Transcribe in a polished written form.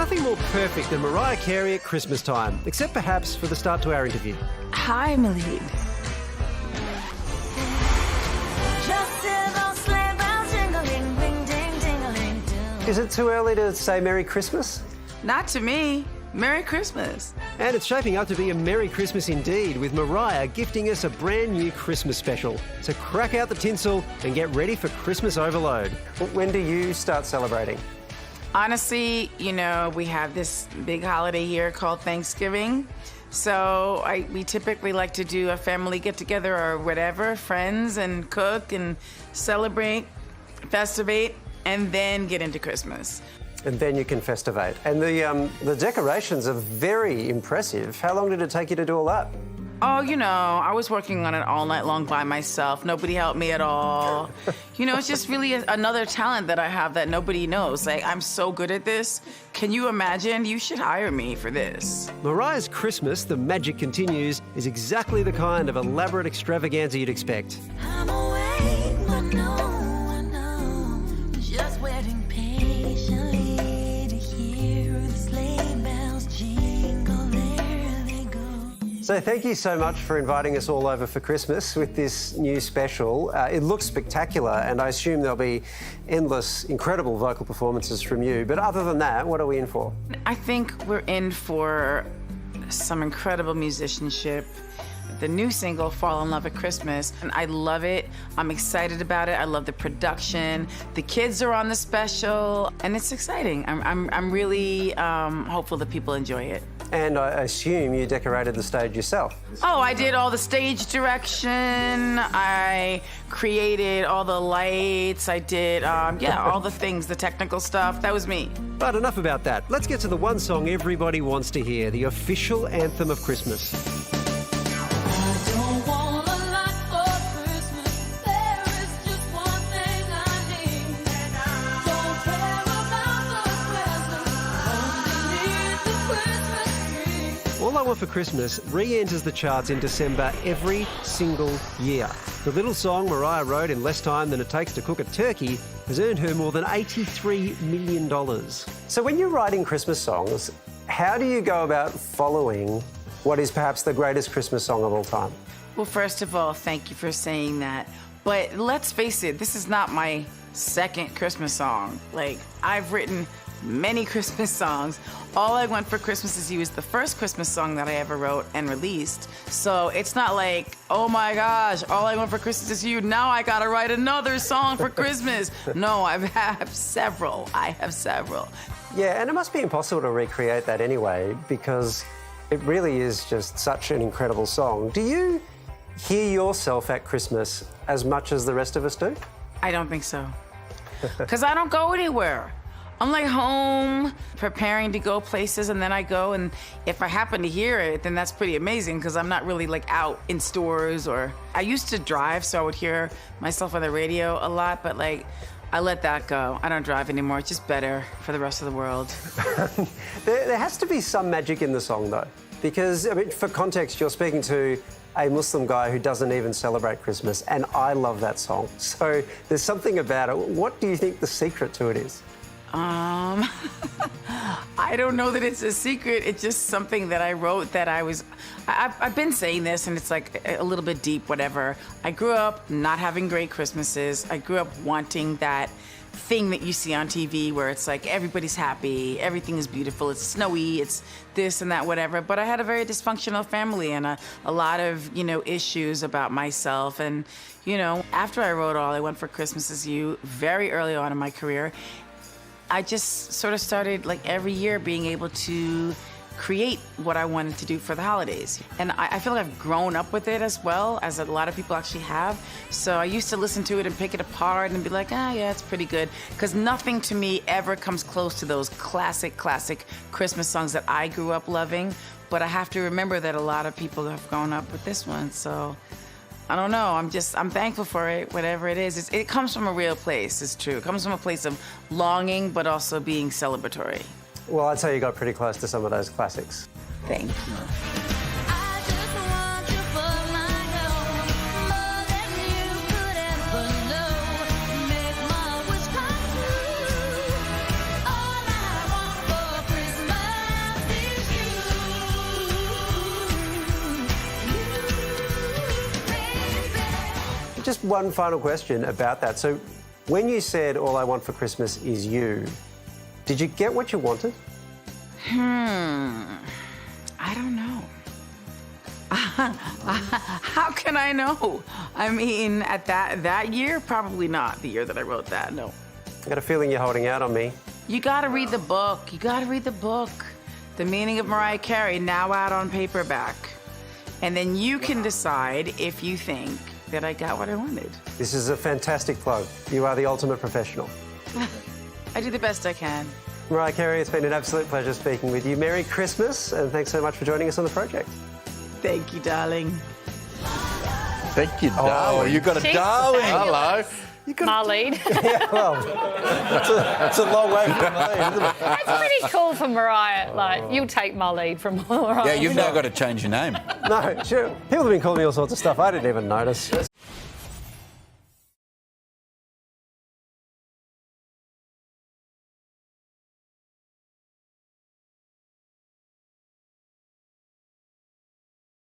nothing more perfect than Mariah Carey at Christmas time, except perhaps for the start to our interview. Hi, Waleed. Is it too early to say Merry Christmas? Not to me. Merry Christmas. And it's shaping up to be a Merry Christmas indeed, with Mariah gifting us a brand new Christmas special. So crack out the tinsel and get ready for Christmas overload. When do you start celebrating? Honestly, you know, we have this big holiday here called Thanksgiving. So we typically like to do a family get-together or whatever, friends, and cook and celebrate, festivate, and then get into Christmas. And then you can festivate. And the decorations are very impressive. How long did it take you to do all that? Oh, you know, I was working on it all night long by myself. Nobody helped me at all. You know, it's just really another talent that I have that nobody knows. Like, I'm so good at this. Can you imagine? You should hire me for this. Mariah's Christmas, The Magic Continues, is exactly the kind of elaborate extravaganza you'd expect. I'm awake, I know, just waiting patiently to hear the sleigh bells jingle, there they go. So thank you so much for inviting us all over for Christmas with this new special. It looks spectacular, and I assume there'll be endless, incredible vocal performances from you. But other than that, what are we in for? I think we're in for some incredible musicianship. The new single, Fall in Love at Christmas, and I love it. I'm excited about it. I love the production. The kids are on the special, and it's exciting. I'm really hopeful that people enjoy it. And I assume you decorated the stage yourself. Oh, I did all the stage direction. I created all the lights. I did, all the things, the technical stuff. That was me. But enough about that. Let's get to the one song everybody wants to hear, the official anthem of Christmas. All I Want for Christmas re-enters the charts in December every single year. The little song Mariah wrote in less time than it takes to cook a turkey has earned her more than $83 million. So when you're writing Christmas songs, how do you go about following what is perhaps the greatest Christmas song of all time? Well, first of all, thank you for saying that. But let's face it, this is not my second Christmas song. Like, I've written many Christmas songs. All I Want for Christmas Is You is the first Christmas song that I ever wrote and released. So it's not like, oh my gosh, All I Want for Christmas Is You, now I gotta write another song for Christmas. No, I have several. Yeah, and it must be impossible to recreate that anyway, because it really is just such an incredible song. Do you hear yourself at Christmas as much as the rest of us do? I don't think so. Because I don't go anywhere. I'm like home, preparing to go places, and then I go, and if I happen to hear it, then that's pretty amazing, because I'm not really like out in stores, or I used to drive, so I would hear myself on the radio a lot, but like, I let that go. I don't drive anymore. It's just better for the rest of the world. There has to be some magic in the song, though, because, I mean, for context, you're speaking to a Muslim guy who doesn't even celebrate Christmas, and I love that song. So there's something about it. What do you think the secret to it is? I don't know that it's a secret. It's just something that I wrote that I've been saying this, and it's like a little bit deep, whatever. I grew up not having great Christmases. I grew up wanting that thing that you see on TV where it's like everybody's happy, everything is beautiful, it's snowy, it's this and that, whatever. But I had a very dysfunctional family and a lot of, issues about myself. And, after I wrote All I Want for Christmas Is You, very early on in my career, I just sort of started, like, every year being able to create what I wanted to do for the holidays. And I feel like I've grown up with it as well, as a lot of people actually have. So I used to listen to it and pick it apart and be like, yeah, it's pretty good. Because nothing to me ever comes close to those classic Christmas songs that I grew up loving. But I have to remember that a lot of people have grown up with this one. So I don't know, I'm thankful for it, whatever it is. It comes from a real place, it's true. It comes from a place of longing, but also being celebratory. Well, I'd say you got pretty close to some of those classics. Thank you. I just want you for my own, more than you could ever know. Make my wish come true. All I want for Christmas just one final question about that. So when you said all I want for Christmas is you, did you get what you wanted? I don't know. How can I know? I mean, at that year, probably not. The year that I wrote that, no. I got a feeling you're holding out on me. You gotta read the book. You gotta read the book. The Meaning of Mariah Carey, now out on paperback. And then you can decide if you think that I got what I wanted. This is a fantastic plug. You are the ultimate professional. I do the best I can. Mariah Carey, it's been an absolute pleasure speaking with you. Merry Christmas, and thanks so much for joining us on the project. Thank you, darling. Thank you, darling. You got a Jeez, darling. Hello. Marlene. Yeah, well, That's a long way from me, isn't it? That's pretty cool for Mariah. Like, you'll take Marlene from Mariah. Yeah, you've now got to change your name. no, sure. People have been calling me all sorts of stuff I didn't even notice.